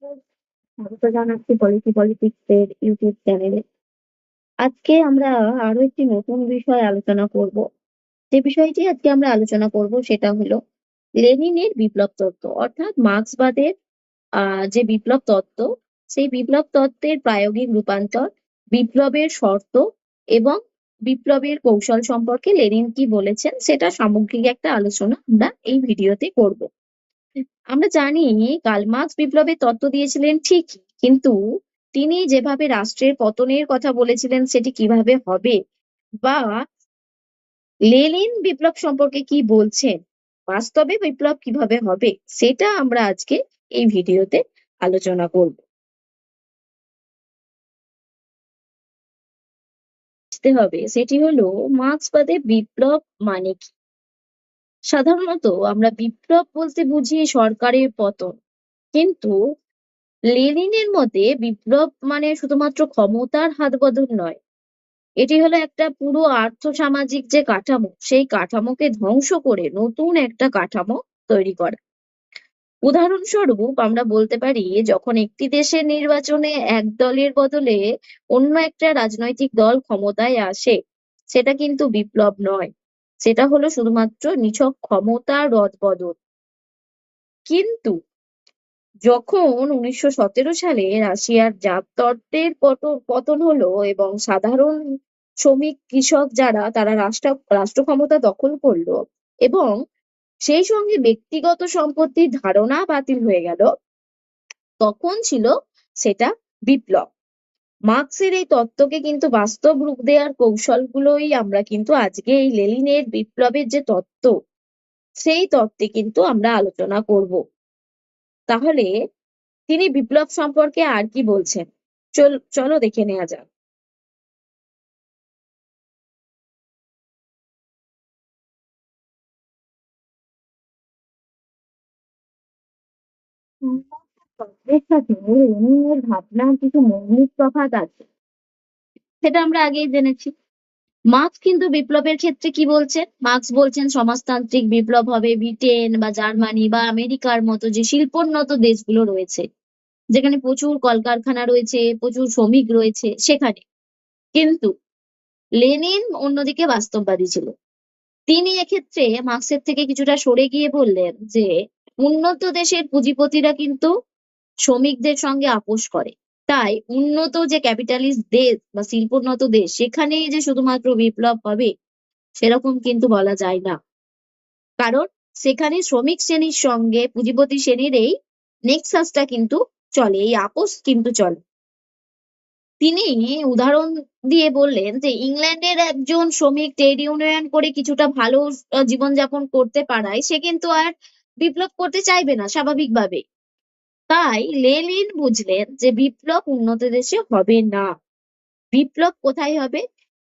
স্বাগত জানাচ্ছি পলিটিক্স এর ইউটিউব চ্যানেলে। আজকে আমরা আরো একটি নতুন বিষয় আলোচনা করব। যে বিষয়টি আজকে আমরা আলোচনা করব সেটা হলো লেনিনের বিপ্লব তত্ত্ব, অর্থাৎ মার্ক্সবাদের যে বিপ্লব তত্ত্ব, সেই বিপ্লব তত্ত্বের প্রায়োগিক রূপান্তর, বিপ্লবের শর্ত এবং বিপ্লবের কৌশল সম্পর্কে লেনিন কি বলেছেন সেটা সামগ্রিক একটা আলোচনা আমরা এই ভিডিওতে করব। আমরা জানি কার্ল মার্কস বিপ্লবের তত্ত্ব দিয়েছিলেন ঠিকই, কিন্তু তিনি যেভাবে রাষ্ট্রের পতনের কথা বলেছিলেন সেটি কিভাবে হবে, বা লেনিন বিপ্লব সম্পর্কে কি বলছেন, বাস্তবে বিপ্লব কিভাবে হবে, সেটা আমরা আজকে এই ভিডিওতে আলোচনা করব। বুঝতে হবে সেটি হলো মার্ক্সবাদে বিপ্লব মানে কি। সাধারণত আমরা বিপ্লব বলতে বুঝি সরকারের পতন, কিন্তু লেনিনের মতে বিপ্লব মানে শুধুমাত্র ক্ষমতার হাতবদল নয়, এটি হলো একটা পুরো আর্থসামাজিক যে কাঠামো, সেই কাঠামোকে ধ্বংস করে নতুন একটা কাঠামো তৈরি করা। উদাহরণস্বরূপ আমরা বলতে পারি, যখন একটি দেশের নির্বাচনে এক দলের বদলে অন্য একটা রাজনৈতিক দল ক্ষমতায় আসে, সেটা কিন্তু বিপ্লব নয়, সেটা হলো শুধুমাত্র নিছক ক্ষমতার রদবদল। কিন্তু যখন ১৯১৭ সালে রাশিয়ার জারতত্ত্বের পতন হলো এবং সাধারণ শ্রমিক কৃষক যারা তারা রাষ্ট্র ক্ষমতা দখল করলো এবং সেই সঙ্গে ব্যক্তিগত সম্পত্তির ধারণা বাতিল হয়ে গেল, তখন ছিল সেটা বিপ্লব। মার্ক্সের এই তত্ত্বকে কিন্তু বাস্তব রূপ দেওয়ার কৌশলগুলোই আমরা কিন্তু আজকে এই লেনিনের বিপ্লবের যে তত্ত্ব, সেই তত্ত্বে কিন্তু আমরা আলোচনা করব। তাহলে তিনি বিপ্লব সম্পর্কে আর কি বলছেন, চলো দেখে নেওয়া যাক। তত্ত্বের সাথে লেনিনের ভাবনার কিছু মৌলিক তফাৎ আছে, সেটা আমরা আগেই জেনেছি। মার্ক্স কিন্তু বিপ্লবের ক্ষেত্রে কি বলছেন, মার্ক্স বলছেন সমাজতান্ত্রিক বিপ্লব হবে ব্রিটেন বা জার্মানি বা আমেরিকার মতো যে শিল্পোন্নত দেশগুলো রয়েছে, যেখানে প্রচুর কলকারখানা রয়েছে, প্রচুর শ্রমিক রয়েছে সেখানে। কিন্তু লেনিন অন্যদিকে বাস্তববাদী ছিল। তিনি এক্ষেত্রে মার্ক্সের থেকে কিছুটা সরে গিয়ে বললেন যে উন্নত দেশের পুঁজিপতিরা কিন্তু শ্রমিকদের সঙ্গে আপোস করে, তাই উন্নত যে ক্যাপিটালিস্ট দেশ বা শিল্পোন্নত দেশ সেখানেই যে শুধুমাত্র বিপ্লব হবে সেরকম কিন্তু বলা যায় না, কারণ সেখানে শ্রমিক শ্রেণীর সঙ্গে পুঁজিপতি শ্রেণীর এই নেক্সাসটা কিন্তু চলে, এই আপোস কিন্তু চলে। তিনি উদাহরণ দিয়ে বললেন যে ইংল্যান্ডের একজন শ্রমিক ট্রেড ইউনিয়ন করে কিছুটা ভালো জীবনযাপন করতে পারায় সে কিন্তু আর বিপ্লব করতে চাইবে না স্বাভাবিকভাবে। তাই লেনিন বুঝলেন যে বিপ্লব উন্নত দেশে হবে না, বিপ্লব কোথায় হবে,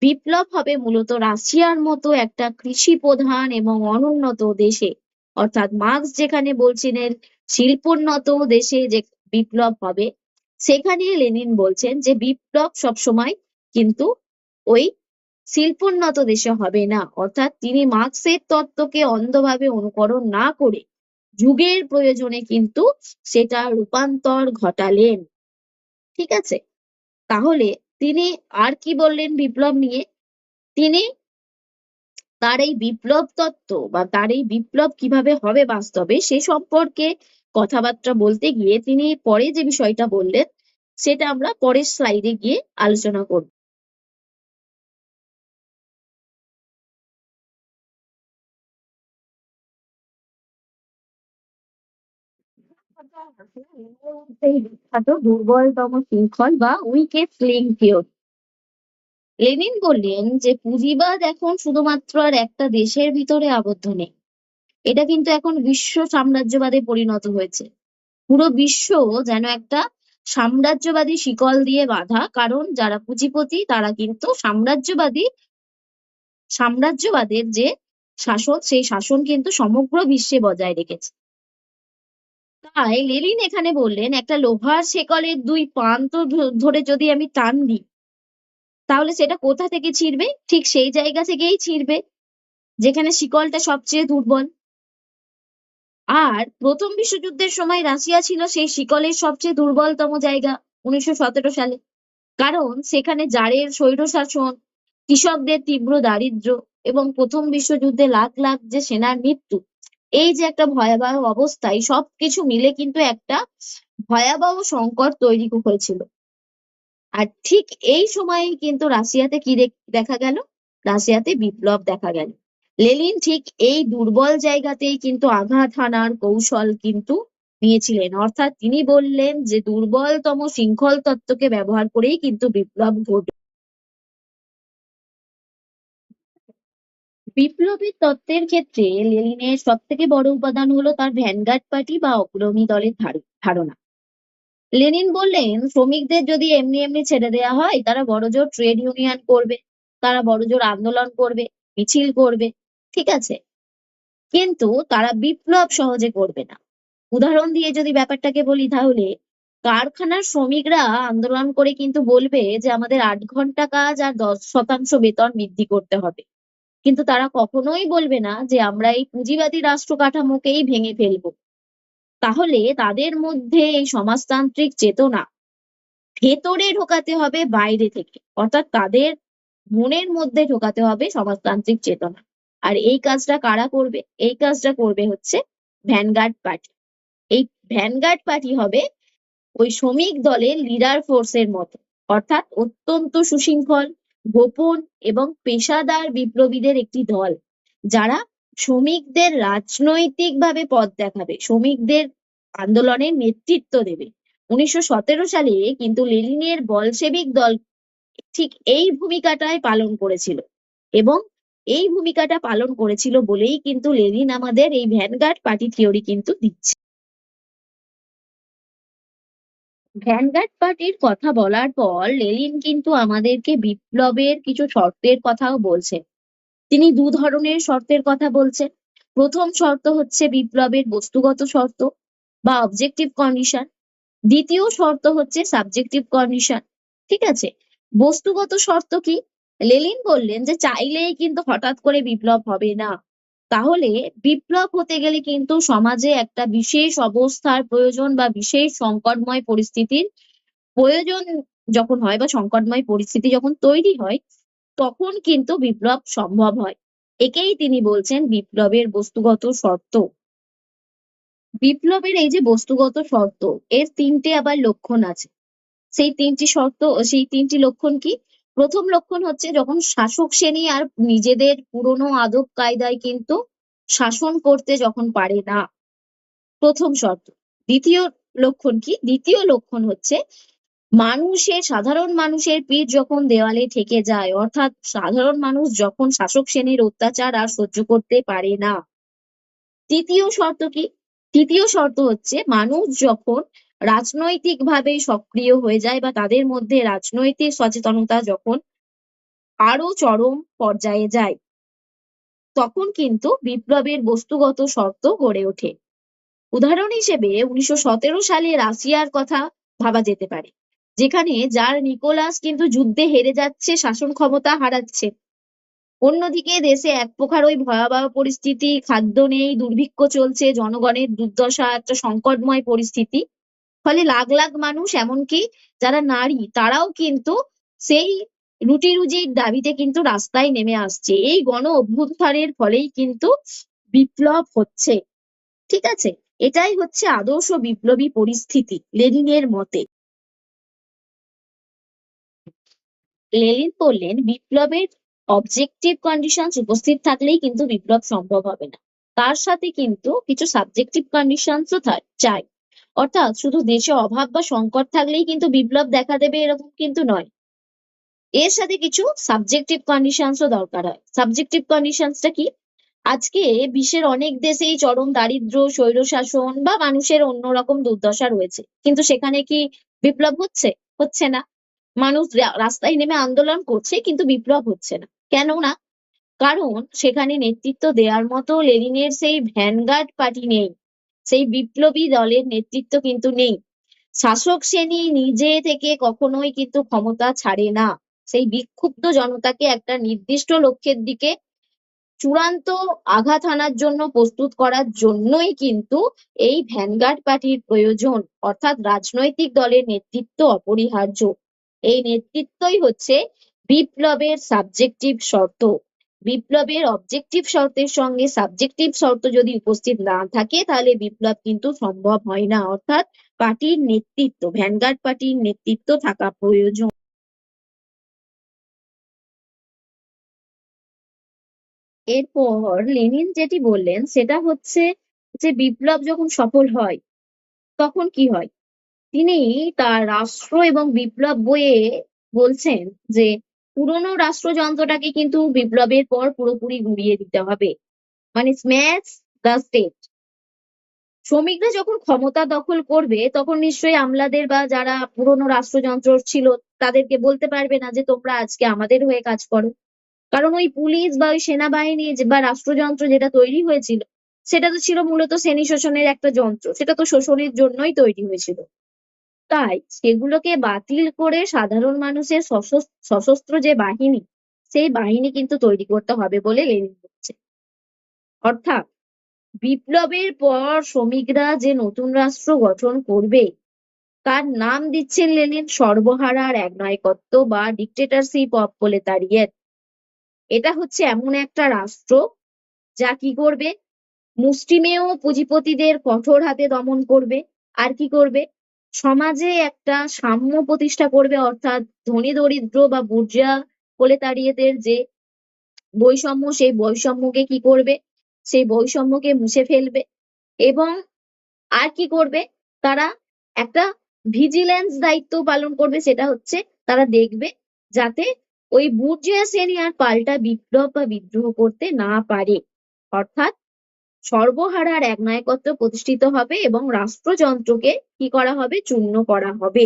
বিপ্লব হবে মূলত রাশিয়ার মতো একটা কৃষি প্রধান এবং অনুন্নত দেশে। অর্থাৎ মার্ক্স যেখানে বলছিলেন শিল্পোন্নত দেশে যে বিপ্লব হবে, সেখানে লেনিন বলছেন যে বিপ্লব সবসময় কিন্তু ওই শিল্পোন্নত দেশে হবে না। অর্থাৎ তিনি মার্ক্সের তত্ত্বকে অন্ধভাবে অনুকরণ না করে যুগের প্রয়োজনে কিন্তু সেটা রূপান্তর ঘটালেন। ঠিক আছে, তাহলে তিনি আর কি বললেন বিপ্লব নিয়ে। তিনি তার এই বিপ্লব তত্ত্ব বা তার এই বিপ্লব কিভাবে হবে বাস্তবে সে সম্পর্কে কথাবার্তা বলতে গিয়ে তিনি পরে যে বিষয়টা বললেন সেটা আমরা পরের স্লাইডে গিয়ে আলোচনা করব। সেই বিখ্যাত দুর্বলতম শৃঙ্খল বা উইকেস্ট লিঙ্ক থিওরি। লেনিন বললেন যে পুঁজিবাদ এখন শুধুমাত্র আর একটা দেশের ভিতরে আবদ্ধ নেই, এটা কিন্তু এখন বিশ্ব সাম্রাজ্যবাদে পরিণত হয়েছে। পুরো বিশ্ব যেন একটা সাম্রাজ্যবাদী শিকল দিয়ে বাঁধা, কারণ যারা পুঁজিপতি তারা কিন্তু সাম্রাজ্যবাদের যে শাসন সেই শাসন কিন্তু সমগ্র বিশ্বে বজায় রেখেছে। তাই লেনিন এখানে বললেন একটা লোহার শেকলের দুই প্রান্ত ধরে যদি আমি টান দিই, তাহলে সেটা কোথা থেকে ছিঁড়বে, ঠিক সেই জায়গা থেকেই ছিঁড়বে যেখানে শিকলটা সবচেয়ে দুর্বল। আর প্রথম বিশ্বযুদ্ধের সময় রাশিয়া ছিল সেই শিকলের সবচেয়ে দুর্বলতম জায়গা 1917 সালে। কারণ সেখানে জারের স্বৈরশাসন, কৃষকদের তীব্র দারিদ্র্য এবং প্রথম বিশ্বযুদ্ধে লাখ লাখ যে সেনার মৃত্যু, এই যে একটা ভয়াবহ অবস্থা, এই সবকিছু মিলে কিন্তু একটা ভয়াবহ সংকট তৈরি হয়েছিল। আর ঠিক এই সময়েই কিন্তু রাশিয়াতে কি দেখা গেল? রাশিয়াতে বিপ্লব দেখা গেল। লেনিন ঠিক এই দুর্বল জায়গাতেই কিন্তু আঘাত হানার কৌশল কিন্তু নিয়েছিলেন। অর্থাৎ তিনি বললেন যে দুর্বলতম শৃঙ্খল তত্ত্বকে ব্যবহার করেই কিন্তু বিপ্লব ঘটবে। বিপ্লবী তত্ত্বের ক্ষেত্রে লেনিনের সব থেকে বড় উপাদান হলো তার ভ্যানগার্ড পার্টি বা অগ্রণী দলের ধারণা। লেনিন বললেন শ্রমিকদের যদি এমনি এমনি ছেড়ে দেওয়া হয়, তারা বড়জোর ট্রেড ইউনিয়ন করবে, তারা বড়জোর আন্দোলন করবে, মিছিল করবে, ঠিক আছে, কিন্তু তারা বিপ্লব সহজে করবে না। উদাহরণ দিয়ে যদি ব্যাপারটাকে বলি, তাহলে কারখানার শ্রমিকরা আন্দোলন করে কিন্তু বলবে যে আমাদের 8 ঘন্টা কাজ আর 10% বেতন বৃদ্ধি করতে হবে, কিন্তু তারা কখনোই বলবে না যে আমরা এই পুঁজিবাদী রাষ্ট্র কাঠামোকেই ভেঙে ফেলবো। তাহলে তাদের মধ্যে এই সমাজতান্ত্রিক চেতনা ভেতরে ঢোকাতে হবে বাইরে থেকে, অর্থাৎ তাদের মনের মধ্যে ঢোকাতে হবে সমাজতান্ত্রিক চেতনা। আর এই কাজটা কারা করবে? এই কাজটা করবে হচ্ছে ভ্যানগার্ড পার্টি। এই ভ্যানগার্ড পার্টি হবে ওই শ্রমিক দলের লিডার ফোর্সের মতো, অর্থাৎ অত্যন্ত সুশৃঙ্খল, গোপন এবং পেশাদার বিপ্লবীদের একটি দল, যারা শ্রমিকদের রাজনৈতিকভাবে পথ দেখাবে, শ্রমিকদের আন্দোলনের নেতৃত্ব দেবে। 1917 সালে কিন্তু লেনিনের বলশেভিক দল ঠিক এই ভূমিকাটাই পালন করেছিল, এবং এই ভূমিকাটা পালন করেছিল বলেই কিন্তু লেনিন আমাদের এই ভ্যানগার্ড পার্টি থিওরি কিন্তু দিচ্ছে। ভ্যানগার্ড পার্টির কথা বলার পর লেনিন কিন্তু আমাদেরকে বিপ্লবের কিছু শর্তের কথাও বলছেন। তিনি দু ধরনের শর্তের কথা বলছেন। প্রথম শর্ত হচ্ছে বিপ্লবের বস্তুগত শর্ত বা অবজেক্টিভ কন্ডিশন। দ্বিতীয় শর্ত হচ্ছে সাবজেক্টিভ কন্ডিশন। ঠিক আছে? বস্তুগত শর্ত কি? লেনিন বললেন যে চাইলেই কিন্তু হঠাৎ করে বিপ্লব হবে না। তাহলে বিপ্লব হতে গেলে কিন্তু সমাজে একটা বিশেষ অবস্থার প্রয়োজন বা বিশেষ সংকটময় পরিস্থিতির প্রয়োজন যখন হয় বা সংকটময় পরিস্থিতি যখন তৈরি হয়, তখন কিন্তু বিপ্লব সম্ভব হয়। একেই তিনি বলছেন বিপ্লবের বস্তুগত শর্ত। বিপ্লবের এই যে বস্তুগত শর্ত, এর তিনটে আবার লক্ষণ আছে। সেই তিনটি লক্ষণ কি? প্রথম লক্ষণ হচ্ছে যখন শাসক শ্রেণী আর নিজেদের পুরনো আদব কায়দায় কিন্তু শাসন করতে যখন পারে না, প্রথম শর্ত। দ্বিতীয় লক্ষণ কি? দ্বিতীয় লক্ষণ হচ্ছে সাধারণ মানুষের পিঠ যখন দেওয়ালে ঠেকে যায়, অর্থাৎ সাধারণ মানুষ যখন শাসক শ্রেণীর অত্যাচার আর সহ্য করতে পারে না। তৃতীয় শর্ত কি? তৃতীয় শর্ত হচ্ছে মানুষ যখন রাজনৈতিকভাবে সক্রিয় হয়ে যায় বা তাদের মধ্যে রাজনৈতিক সচেতনতা যখন আরো চরম পর্যায়ে যায়, তখন কিন্তু বিপ্লবের বস্তুগত শর্ত গড়ে ওঠে। উদাহরণ হিসেবে 1917 সালে রাশিয়ার কথা ভাবা যেতে পারে, যেখানে জার নিকোলাস কিন্তু যুদ্ধে হেরে যাচ্ছে, শাসন ক্ষমতা হারাচ্ছে। অন্যদিকে দেশে এক প্রকার ওই ভয়াবহ পরিস্থিতি, খাদ্য নেই, দুর্ভিক্ষ চলছে, জনগণের দুর্দশা, একটা সংকটময় পরিস্থিতি। ফলে লাখ লাখ মানুষ, এমনকি যারা নারী, তারাও কিন্তু সেই রুটি রুজির দাবিতে কিন্তু রাস্তায় নেমে আসছে। এই গণ অভ্যুত্থানের ফলেই কিন্তু বিপ্লব হচ্ছে। ঠিক আছে? এটাই হচ্ছে আদর্শ বিপ্লবী পরিস্থিতি লেনিনের মতে। লেনিন বললেন বিপ্লবের অবজেক্টিভ কন্ডিশনস উপস্থিত থাকলেই কিন্তু বিপ্লব সম্ভব হবে না, তার সাথে কিন্তু কিছু সাবজেক্টিভ কন্ডিশনসও চাই। অর্থাৎ শুধু দেশে অভাব বা সংকট থাকলেই কিন্তু বিপ্লব দেখা দেবে এরকম কিন্তু নয়, এর সাথে কিছু সাবজেক্টিভ কন্ডিশনসও দরকার হয়। সাবজেক্টিভ কন্ডিশনসটা কি? আজকে বিশ্বের অনেক দেশেই চরম দারিদ্র্য, স্বৈরশাসন বা মানুষের অন্যরকম দুর্দশা রয়েছে, কিন্তু সেখানে কি বিপ্লব হচ্ছে? হচ্ছে না। মানুষ রাস্তায় নেমে আন্দোলন করছে, কিন্তু বিপ্লব হচ্ছে না। কেন না? কারণ সেখানে নেতৃত্ব দেওয়ার মতো লেনিনের সেই ভ্যানগার্ড পার্টি নেই, সেই বিপ্লবী দলের নেতৃত্ব কিন্তু নেই। শাসক শ্রেণী নিজে থেকে কখনোই কিন্তু ক্ষমতা ছাড়ে না, সেই বিক্ষুব্ধ জনতাকে একটা নির্দিষ্ট লক্ষ্যের দিকে চূড়ান্ত আঘাত হানার জন্য প্রস্তুত করার জন্যই কিন্তু এই ভ্যানগার্ড পার্টির প্রয়োজন, অর্থাৎ রাজনৈতিক দলের নেতৃত্ব অপরিহার্য। এই নেতৃত্বই হচ্ছে বিপ্লবের সাবজেক্টিভ শর্ত। বিপ্লবের অবজেক্টিভ শর্তের সঙ্গে সাবজেক্টিভ শর্ত যদি উপস্থিত না থাকে তাহলে বিপ্লব কিন্তু সম্ভব হয় না, অর্থাৎ পার্টির নেতৃত্ব, ভ্যানগার্ড পার্টির নেতৃত্ব থাকা প্রয়োজন। এরপর লেনিন যেটি বললেন সেটা হচ্ছে যে বিপ্লব যখন সফল হয় তখন কি হয়। তিনি তার রাষ্ট্র এবং বিপ্লব বইয়ে বলছেন যে পুরনো রাষ্ট্রযন্ত্রটাকে কিন্তু বিপ্লবের পর পুরোপুরি গুঁড়িয়ে দিতে হবে, মানে স্ম্যাশ দ্য স্টেট। শ্রমিকরা যখন ক্ষমতা দখল করবে তখন নিশ্চয়ই আমলাদের বা যারা পুরনো রাষ্ট্রযন্ত্র ছিল তাদেরকে বলতে পারবে না যে তোমরা আজকে আমাদের হয়ে কাজ করো। কারণ ওই পুলিশ বা ওই সেনাবাহিনী বা রাষ্ট্রযন্ত্র যেটা তৈরি হয়েছিল সেটা তো ছিল মূলত শ্রেণী শোষণের একটা যন্ত্র, সেটা তো শোষণের জন্যই তৈরি হয়েছিল। তাই সেগুলোকে বাতিল করে সাধারণ মানুষের সশস্ত্র যে বাহিনী, সেই বাহিনী কিন্তু তৈরি করতে হবে বলে লেনিন বলছে। অর্থাৎ বিপ্লবের পর শ্রমিকরা যে নতুন রাষ্ট্র গঠন করবে তার নাম দিচ্ছেন লেনিন সর্বহারার একনায়কত্ব বা ডিক্টেটরশিপ অফ প্রোলেতারিয়েট। এটা হচ্ছে এমন একটা রাষ্ট্র যা কি করবে, মুষ্টিমেয় পুঁজিপতিদের কঠোর হাতে দমন করবে, আর কি করবে, সমাজে একটা সাম্য প্রতিষ্ঠা করবে, অর্থাৎ ধনী দরিদ্র বা বুর্জোয়া প্রোলেতারিয়েতের যে বৈষম্য সেই বৈষম্যকে কি করবে, সেই বৈষম্যকে মুছে ফেলবে। এবং আর কি করবে, তারা একটা ভিজিল্যান্স দায়িত্ব পালন করবে, সেটা হচ্ছে তারা দেখবে যাতে ওই বুর্জোয়া শ্রেণী আর পাল্টা বিপ্লব বা বিদ্রোহ করতে না পারে। অর্থাৎ সর্বহারার একনায়কত্ব প্রতিষ্ঠিত হবে এবং রাষ্ট্রযন্ত্রকে কি করা হবে, চূর্ণ করা হবে।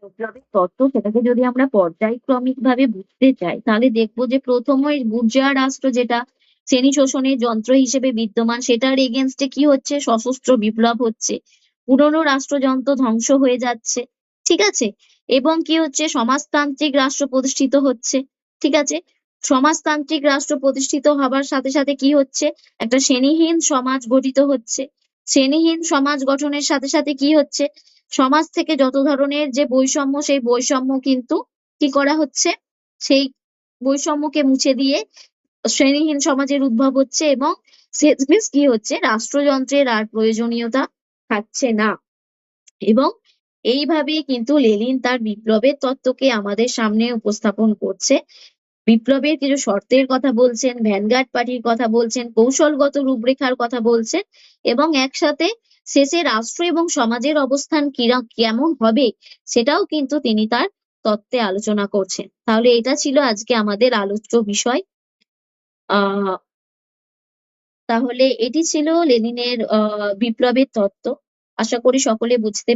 বিপ্লবের তত্ত্ব সেটাকে যদি আমরা পর্যায়ক্রমিক ভাবে বুঝতে চাই তাহলে দেখবো যে প্রথম ওই বুর্জোয়া রাষ্ট্র যেটা শ্রেণী শোষণের যন্ত্র হিসেবে বিদ্যমান সেটার এগেনস্টে কি হচ্ছে, সশস্ত্র বিপ্লব হচ্ছে, পুরনো রাষ্ট্রযন্ত্র ধ্বংস হয়ে যাচ্ছে, ঠিক আছে। এবং কি হচ্ছে, সমাজতান্ত্রিক রাষ্ট্র প্রতিষ্ঠিত হচ্ছে, ঠিক আছে। সমাজতান্ত্রিক রাষ্ট্র প্রতিষ্ঠিত হবার সাথে সাথে কি হচ্ছে, একটা শ্রেণীহীন সমাজ গঠিত হচ্ছে। শ্রেণীহীন সমাজ গঠনের সাথে সাথে কি হচ্ছে, সমাজ থেকে যত ধরনের যে বৈষম্য সেই বৈষম্য কিন্তু কি করা হচ্ছে, সেই বৈষম্যকে মুছে দিয়ে শ্রেণীহীন সমাজের উদ্ভব হচ্ছে এবং শেষমেশ কি হচ্ছে, রাষ্ট্রযন্ত্রের আর প্রয়োজনীয়তা থাকছে না। এবং এইভাবেই কিন্তু লেনিন তার বিপ্লবের তত্ত্বকে আমাদের সামনে উপস্থাপন করছে। বিপ্লবের কিছু শর্তের কথা বলছেন, ভ্যানগার্ড পার্টির কথা বলছেন, কৌশলগত রূপরেখার কথা বলছেন এবং একসাথে শেষে রাষ্ট্র এবং সমাজের অবস্থান কেমন হবে সেটাও কিন্তু তিনি তার তত্ত্বে আলোচনা করছেন। তাহলে এটা ছিল আজকে আমাদের আলোচ্য বিষয়। আহ তাহলে এটি ছিল লেনিনের বিপ্লবের তত্ত্ব। আশা করি সকলে বুঝতে